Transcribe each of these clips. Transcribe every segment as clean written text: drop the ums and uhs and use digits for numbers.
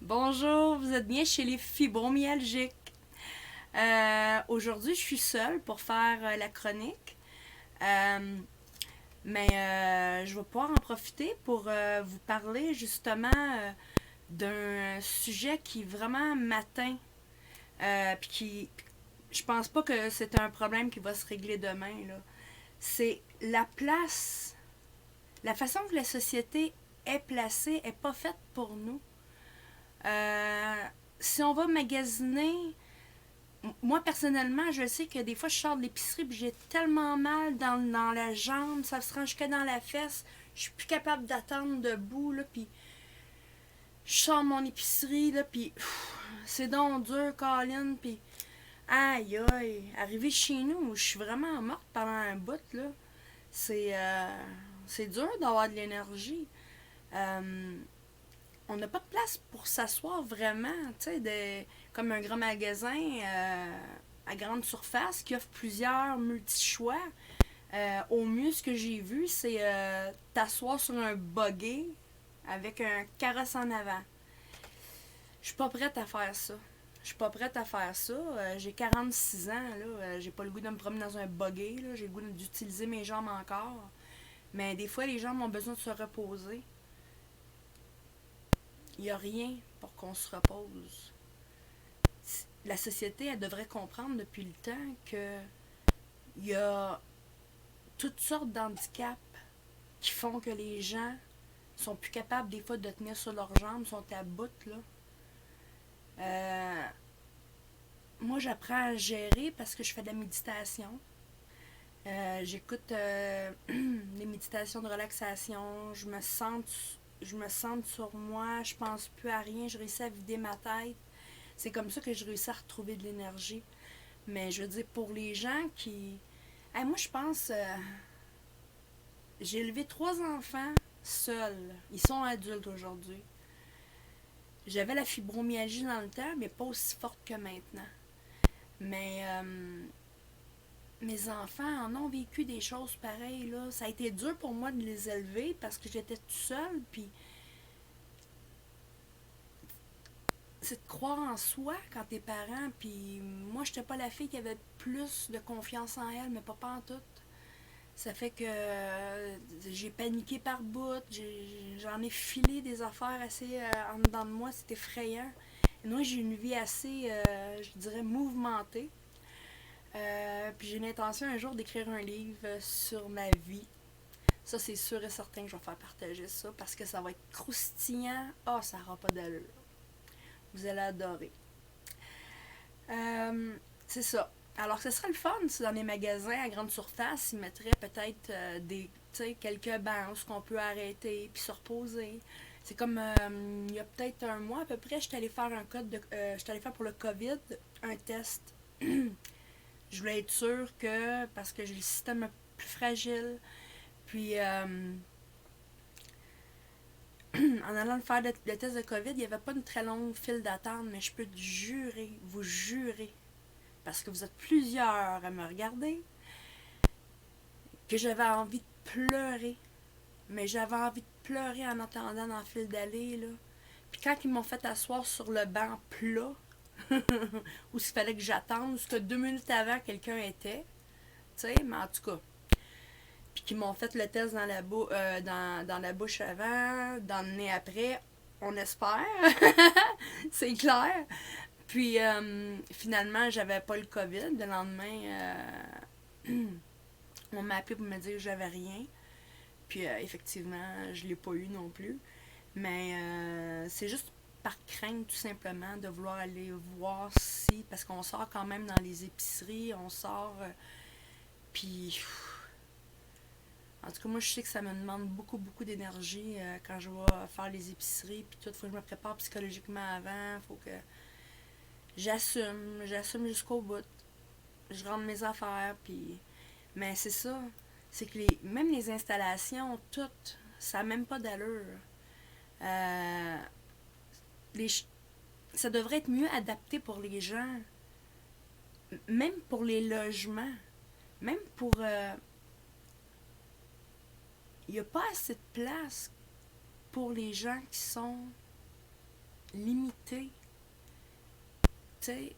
Bonjour, vous êtes bien chez les fibromyalgiques. Aujourd'hui, je suis seule pour faire la chronique, Euh, mais je vais pouvoir en profiter pour vous parler justement d'un sujet qui vraiment m'atteint. Puis je pense pas que c'est un problème qui va se régler demain, là. C'est la place, la façon que la société est placée est pas faite pour nous. Euh, Si on va magasiner, moi personnellement, je sais que des fois je sors de l'épicerie et j'ai tellement mal dans la jambe, ça se rend jusque dans la fesse, je suis plus capable d'attendre debout, là, puis je sors mon épicerie, là, puis c'est donc dur, Colin, puis aïe aïe, arrivé chez nous, je suis vraiment morte pendant un bout, là, c'est c'est dur d'avoir de l'énergie. Euh, on n'a pas de place pour s'asseoir vraiment, tu sais, comme un grand magasin à grande surface qui offre plusieurs multi-choix. Au mieux, ce que j'ai vu, c'est t'asseoir sur un buggy avec un carrosse en avant. Je suis pas prête à faire ça. Je suis pas prête à faire ça. J'ai 46 ans, là. J'ai pas le goût de me promener dans un buggy, là. J'ai le goût d'utiliser mes jambes encore. Mais des fois, les jambes ont besoin de se reposer. Il n'y a rien pour qu'on se repose. La société, elle devrait comprendre depuis le temps que il y a toutes sortes d'handicaps qui font que les gens sont plus capables des fois de tenir sur leurs jambes, sont à bout, là. Euh, Moi, j'apprends à gérer parce que je fais de la méditation. J'écoute des méditations de relaxation. Je me sens sur moi. Je pense plus à rien. Je réussis à vider ma tête. C'est comme ça que je réussis à retrouver de l'énergie. Mais je veux dire, pour les gens qui... Hey, moi, je pense... j'ai élevé 3 enfants seuls. Ils sont adultes aujourd'hui. J'avais la fibromyalgie dans le temps, mais pas aussi forte que maintenant. Mais mes enfants en ont vécu des choses pareilles, là. Ça a été dur pour moi de les élever parce que j'étais toute seule, puis c'est de croire en soi quand t'es parent, puis moi, j'étais pas la fille qui avait plus de confiance en elle, mais pas en tout. Ça fait que j'ai paniqué par bout, j'en ai filé des affaires assez en dedans de moi, c'est effrayant. Et moi, j'ai une vie assez, je dirais, mouvementée. Puis j'ai l'intention un jour d'écrire un livre sur ma vie. Ça, c'est sûr et certain que je vais faire partager ça parce que ça va être croustillant. Ah, oh, ça n'aura pas d'allure. Vous allez adorer. C'est ça. Alors, ce serait le fun si dans les magasins à grande surface, ils mettraient peut-être quelques bancs où on peut arrêter puis se reposer. C'est comme il y a peut-être un mois à peu près, j'étais allée faire j'étais allée faire pour le COVID un test. Je voulais être sûre que, parce que j'ai le système un peu plus fragile, puis en allant faire le test de COVID, il n'y avait pas une très longue file d'attente, mais je peux te jurer, vous jurer, parce que vous êtes plusieurs à me regarder, que j'avais envie de pleurer. Mais j'avais envie de pleurer en attendant dans la file d'aller, là. Puis quand ils m'ont fait asseoir sur le banc plat, où il fallait que j'attende, où ce que 2 minutes avant quelqu'un était, tu sais, mais en tout cas. Puis qu'ils m'ont fait le test dans la bouche avant, dans le nez après, on espère, c'est clair. Puis finalement, j'avais pas le COVID. Le lendemain, on m'a appelé pour me dire que j'avais rien. Puis effectivement, je l'ai pas eu non plus. Mais c'est juste par crainte tout simplement de vouloir aller voir si, parce qu'on sort quand même dans les épiceries, on sort, puis en tout cas moi je sais que ça me demande beaucoup beaucoup d'énergie quand je vais faire les épiceries, puis tout, faut que je me prépare psychologiquement avant, faut que j'assume jusqu'au bout, je rentre mes affaires, puis mais c'est ça, c'est que même les installations, toutes, ça n'a même pas d'allure. Euh, les, Ça devrait être mieux adapté pour les gens, même pour les logements, même pour... Il n'y a pas assez de place pour les gens qui sont limité. Tu sais,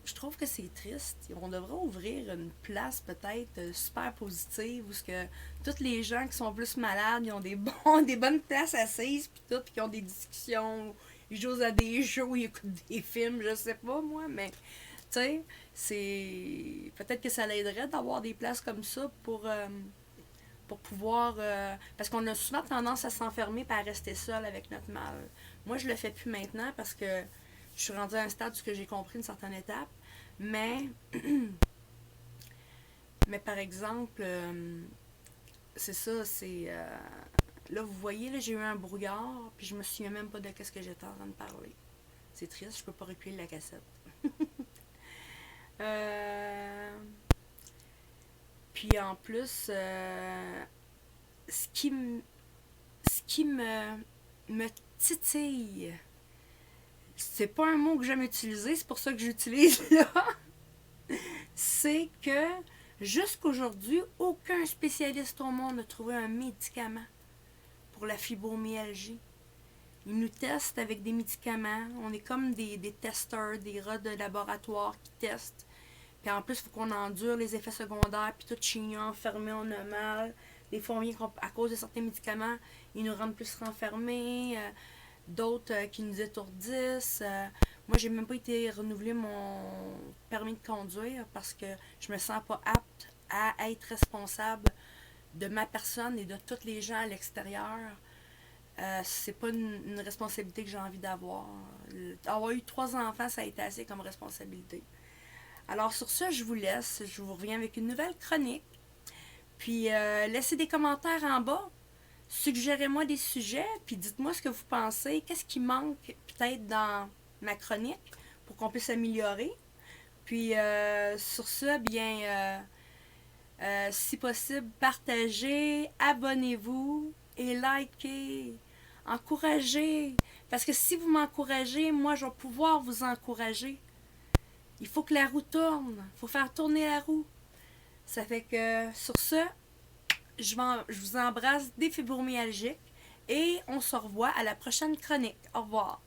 je trouve que c'est triste. On devrait ouvrir une place peut-être super positive où ce que tous les gens qui sont plus malades, ils ont des bonnes places assises, puis tout, puis qui ont des discussions, ils jouent à des jeux, ils écoutent des films, je sais pas moi, mais tu sais, c'est peut-être que ça l'aiderait d'avoir des places comme ça pour pouvoir. Parce qu'on a souvent tendance à s'enfermer et à rester seul avec notre mal. Moi, je le fais plus maintenant parce que je suis rendue à un stade où j'ai compris une certaine étape. Mais, mais par exemple, c'est ça, c'est. Là, vous voyez, là, j'ai eu un brouillard, puis je me souviens même pas de qu'est-ce que j'étais en train de parler. C'est triste, je peux pas reculer la cassette. Euh, Puis en plus, ce qui, ce qui me titille, c'est pas un mot que j'aime utiliser, c'est pour ça que j'utilise là, c'est que jusqu'aujourd'hui, aucun spécialiste au monde n'a trouvé un médicament pour la fibromyalgie. Ils nous testent avec des médicaments. On est comme des testeurs, des rats de laboratoire qui testent. Puis en plus, il faut qu'on endure les effets secondaires, puis tout chignon, enfermé, on a mal. Des fois, à cause de certains médicaments, ils nous rendent plus renfermés. D'autres qui nous étourdissent. Moi, j'ai même pas été renouveler mon permis de conduire parce que je me sens pas apte à être responsable de ma personne et de tous les gens à l'extérieur. C'est pas une responsabilité que j'ai envie d'avoir. Avoir eu 3 enfants, ça a été assez comme responsabilité. Alors sur ça, je vous laisse. Je vous reviens avec une nouvelle chronique. Puis laissez des commentaires en bas. Suggérez-moi des sujets, puis dites-moi ce que vous pensez. Qu'est-ce qui manque peut-être dans ma chronique pour qu'on puisse améliorer. Puis sur ça, bien, si possible, partagez, abonnez-vous et likez. Encouragez. Parce que si vous m'encouragez, moi, je vais pouvoir vous encourager. Il faut que la roue tourne. Il faut faire tourner la roue. Ça fait que sur ce, je vous embrasse des fibromyalgiques et on se revoit à la prochaine chronique. Au revoir.